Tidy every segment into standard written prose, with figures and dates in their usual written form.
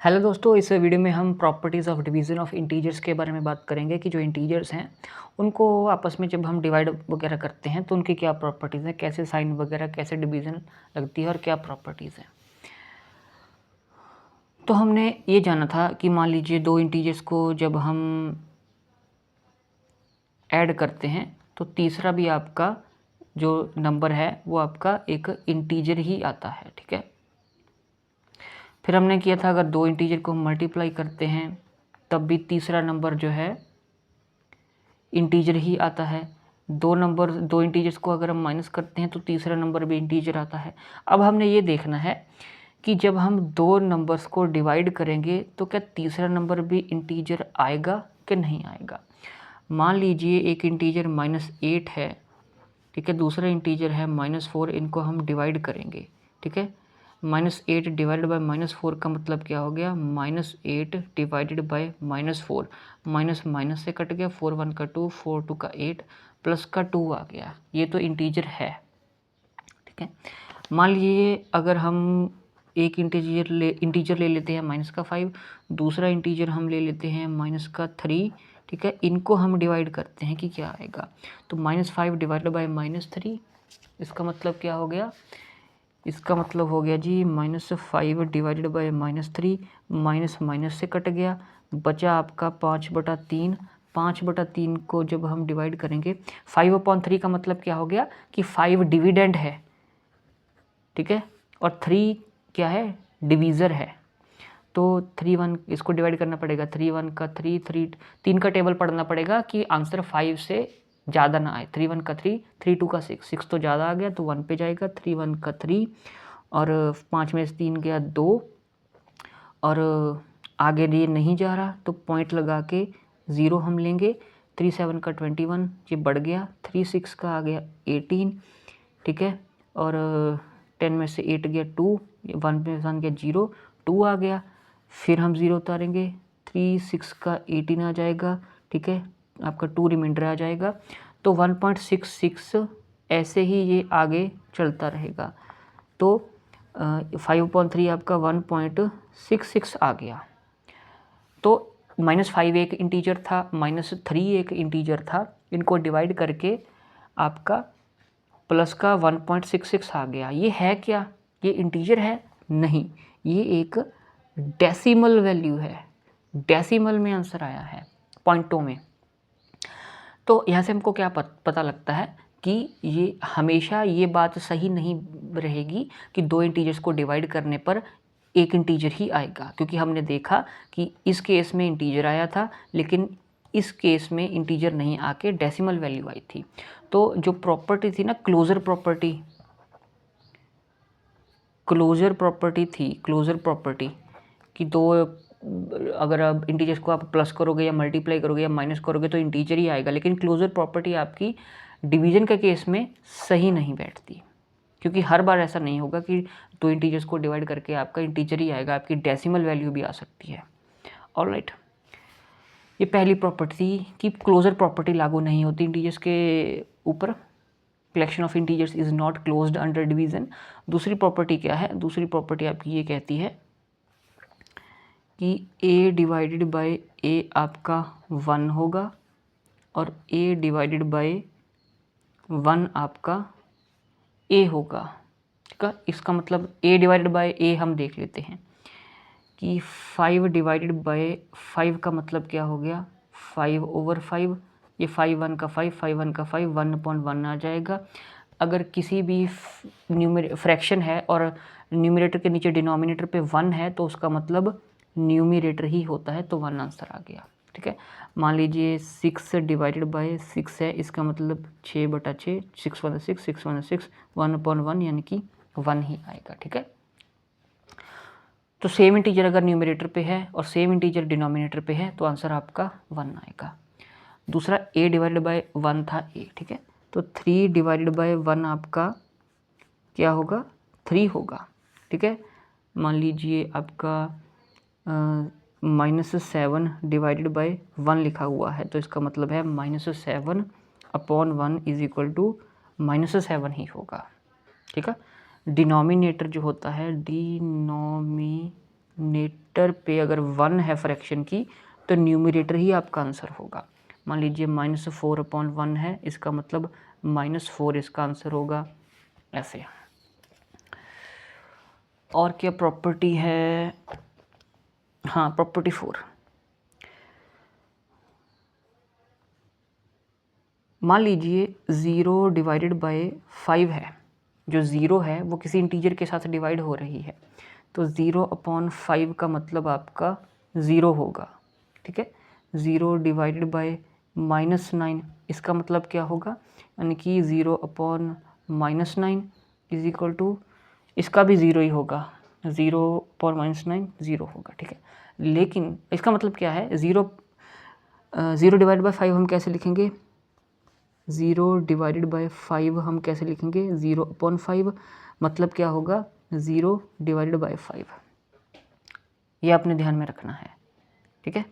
Hello दोस्तों, इस video में हम properties of division of integers के बारे में बात करेंगे कि जो इंटीजर्स हैं उनको आपस में जब हम डिवाइड वगैरह करते हैं तो उनकी क्या प्रॉपर्टीज़ हैं, कैसे साइन वगैरह, कैसे डिवीज़न लगती है और क्या प्रॉपर्टीज़ हैं। तो हमने ये जाना था कि मान लीजिए दो इंटीजर्स को जब हम ऐड करते हैं तो तीसरा भी आपका जो नंबर है वो आपका एक इंटीजर ही आता है, ठीक है। फिर हमने किया था अगर दो इंटीजर को हम मल्टीप्लाई करते हैं तब भी तीसरा नंबर जो है इंटीजर ही आता है। दो इंटीजर्स को अगर हम माइनस करते हैं तो तीसरा नंबर भी इंटीजर आता है। अब हमने ये देखना है कि जब हम दो नंबर्स को डिवाइड करेंगे तो क्या तीसरा नंबर भी इंटीजर आएगा कि नहीं आएगा। मान लीजिए एक इंटीजर -8 है, ठीक है, दूसरा इंटीजर है -4, इनको हम डिवाइड करेंगे, ठीक है। -8 डिवाइडेड बाय -4 का मतलब क्या हो गया, -8 डिवाइडेड बाय -4, माइनस माइनस से कट गया, 4 1 का 2, 4 2 का 8, प्लस का 2 आ गया, ये तो इंटीजर है, ठीक है। मान लीजिए अगर हम एक इंटीजर ले लेते हैं -5, दूसरा इंटीजर हम ले लेते हैं -3, ठीक है। इनको हम डिवाइड करते हैं कि क्या आएगा, तो -5 डिवाइडेड बाय -3, इसका मतलब क्या हो गया, इसका मतलब हो गया जी -5 डिवाइडेड बाय -3, माइनस माइनस से कट गया, बचा आपका 5/3। 5/3 को जब हम डिवाइड करेंगे, 5/3 का मतलब क्या हो गया कि 5 डिविडेंड है, ठीक है, और 3 क्या है, डिवीज़र है। तो 3 1 इसको डिवाइड करना पड़ेगा, 3 1 का 3, 3 का टेबल पढ़ना पड़ेगा कि आंसर 5 से ज़्यादा ना आए। 3 1 का 3, 3 2 का 6, 6 तो ज़्यादा आ गया तो 1 पे जाएगा, 3 1 का 3 और 5 में से 3 गया 2 और आगे ये नहीं जा रहा तो पॉइंट लगा के 0 हम लेंगे। 3 7 का 21, ये बढ़ गया, 3 6 का आ गया 18, ठीक है, और 10 में से 8 गया 2, 1 में से गया 0, 2 आ गया, फिर हम 0 उतारेंगे, 3 6 का 18 आ जाएगा, ठीक है, आपका 2 रिमाइंडर आ जाएगा, तो 1.66 ऐसे ही ये आगे चलता रहेगा। तो 5/3 आपका 1.66 आ गया। तो -5 एक इंटीजर था, -3 एक इंटीजर था, इनको डिवाइड करके आपका प्लस का 1.66 आ गया। ये है क्या, ये इंटीजर है? नहीं, ये एक डेसिमल वैल्यू है, डेसिमल में आंसर आया है, पॉइंटों में। तो यहाँ से हमको क्या पता लगता है कि ये हमेशा ये बात सही नहीं रहेगी कि दो इंटीजर्स को डिवाइड करने पर एक इंटीजर ही आएगा, क्योंकि हमने देखा कि इस केस में इंटीजर आया था लेकिन इस केस में इंटीजर नहीं आके डेसिमल वैल्यू आई थी। तो जो प्रॉपर्टी थी ना, क्लोजर प्रॉपर्टी थी, क्लोजर प्रॉपर्टी कि दो अगर आप इंटीजर्स को आप प्लस करोगे या मल्टीप्लाई करोगे या माइनस करोगे तो इंटीजर ही आएगा, लेकिन क्लोजर प्रॉपर्टी आपकी डिवीजन के केस में सही नहीं बैठती, क्योंकि हर बार ऐसा नहीं होगा कि दो इंटीजर्स को डिवाइड करके आपका इंटीजर ही आएगा, आपकी डेसिमल वैल्यू भी आ सकती है। ऑलराइट, ये पहली प्रॉपर्टी थी कि क्लोजर प्रॉपर्टी लागू नहीं होती इंटीजर्स के ऊपर, collection of integers is not closed under division. दूसरी प्रॉपर्टी क्या है, दूसरी प्रॉपर्टी आपकी ये कहती है कि a डिवाइडेड बाय a आपका 1 होगा और a डिवाइडेड बाय 1 आपका a होगा, ठीक है। इसका मतलब a डिवाइडेड बाय a हम देख लेते हैं कि 5 डिवाइडेड बाय 5 का मतलब क्या हो गया, 5/5, ये 5 1 का 5, 5 1 का 5, 1/1 आ जाएगा। अगर किसी भी फ्रैक्शन है और न्यूमरेटर के नीचे डिनोमिनेटर पे 1 है तो उसका मतलब न्यूमरेटर ही होता है, तो 1 आंसर आ गया, ठीक है। मान लीजिए 6 डिवाइडेड बाय 6 है, इसका मतलब 6/6, 6 1 6, 6 1 6, 1/1 यानी कि 1 ही आएगा, ठीक है। तो सेम इंटीजर अगर न्यूमरेटर पे है और सेम इंटीजर डिनोमिनेटर पे है तो आंसर आपका 1 आएगा। दूसरा a डिवाइडेड बाय 1 था a, ठीक है, तो 3 डिवाइडेड बाय 1 आपका क्या होगा, 3 होगा, ठीक है। मान लीजिए आपका -7 डिवाइडेड बाय 1 लिखा हुआ है तो इसका मतलब है -7/1 इज इक्वल टू -7 ही होगा, ठीक है। डिनोमिनेटर जो होता है, डिनोमिनेटर डिनोमिनेटर पे अगर 1 है फ्रैक्शन की तो न्यूमरेटर ही आपका आंसर होगा। मान लीजिए -4/1 है, इसका मतलब -4 इसका आंसर होगा, ऐसे। और क्या प्रॉपर्टी है, हाँ प्रॉपर्टी 4। मान लीजिए 0 डिवाइडेड बाय 5 है, जो 0 है वो किसी इंटीजर के साथ डिवाइड हो रही है, तो 0/5 का मतलब आपका 0 होगा, ठीक है। 0 डिवाइडेड बाय -9, इसका मतलब क्या होगा, यानी कि 0/-9 इज इक्वल टू, इसका भी 0 ही होगा, 0/-9 0 होगा, ठीक है। लेकिन इसका मतलब क्या है, 0 डिवाइडेड बाय 5 हम कैसे लिखेंगे, 0 डिवाइडेड बाय 5 हम कैसे लिखेंगे, 0/5 मतलब क्या होगा, 0 डिवाइडेड बाय 5, ये आपने ध्यान में रखना है, ठीक है।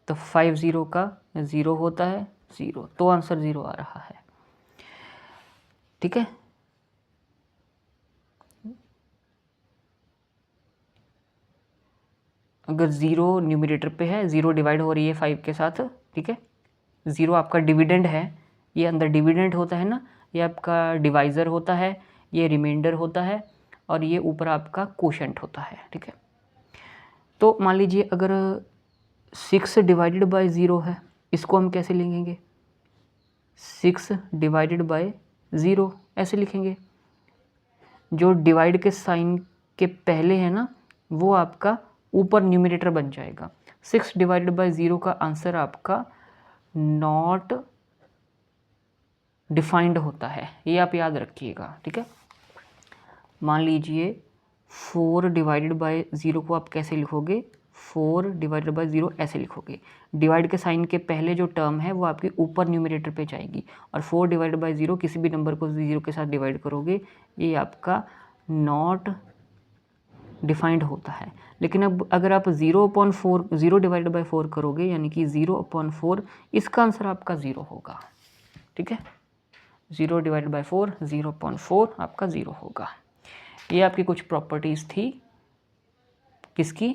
तो 5 0 का 0 होता है, 0, तो आंसर 0 आ रहा है, ठीक है। अगर 0 न्यूमरेटर पे है, 0 डिवाइड हो रही है 5 के साथ, ठीक है। 0 आपका डिविडेंड है, ये अंदर डिविडेंड होता है ना, ये आपका डिवाइज़र होता है, ये रिमाइंडर होता है, और ये ऊपर आपका कोशेंट होता है, ठीक है। तो मान लीजिए अगर 6 डिवाइडेड बाय 0 है, इसको हम कैसे लिखेंगे, 6 डिवाइडेड बाय 0 ऐसे लिखेंगे। जो डिवाइड के साइन के पहले है ना, वो आपका ऊपर न्यूमरेटर बन जाएगा। 6 डिवाइडेड बाय 0 का आंसर आपका नॉट डिफाइंड होता है, ये आप याद रखिएगा, ठीक है। मान लीजिए 4 डिवाइडेड बाय 0 को आप कैसे लिखोगे, 4 डिवाइडेड बाय 0 ऐसे लिखोगे। डिवाइड के साइन के पहले जो टर्म है वो आपकी ऊपर न्यूमरेटर पे जाएगी, और 4 डिवाइडेड बाय 0 किसी भी नंबर को 0 के साथ डिवाइड करोगे, ये आपका नॉट डिफाइंड होता है। लेकिन अब अगर आप 0/4 0 डिवाइडेड बाय 4 करोगे, यानी कि 0/4, इसका आंसर आपका 0 होगा, ठीक है। 0 डिवाइडेड बाय 4, 0/4 आपका 0 होगा। ये आपकी कुछ प्रॉपर्टीज़ थी, किसकी,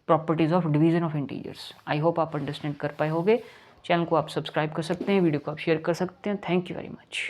properties of division of integers. I hope आप अंडरस्टैंड कर पाए होंगे। चैनल को आप सब्सक्राइब कर सकते हैं, वीडियो को आप शेयर कर सकते हैं। Thank you very much.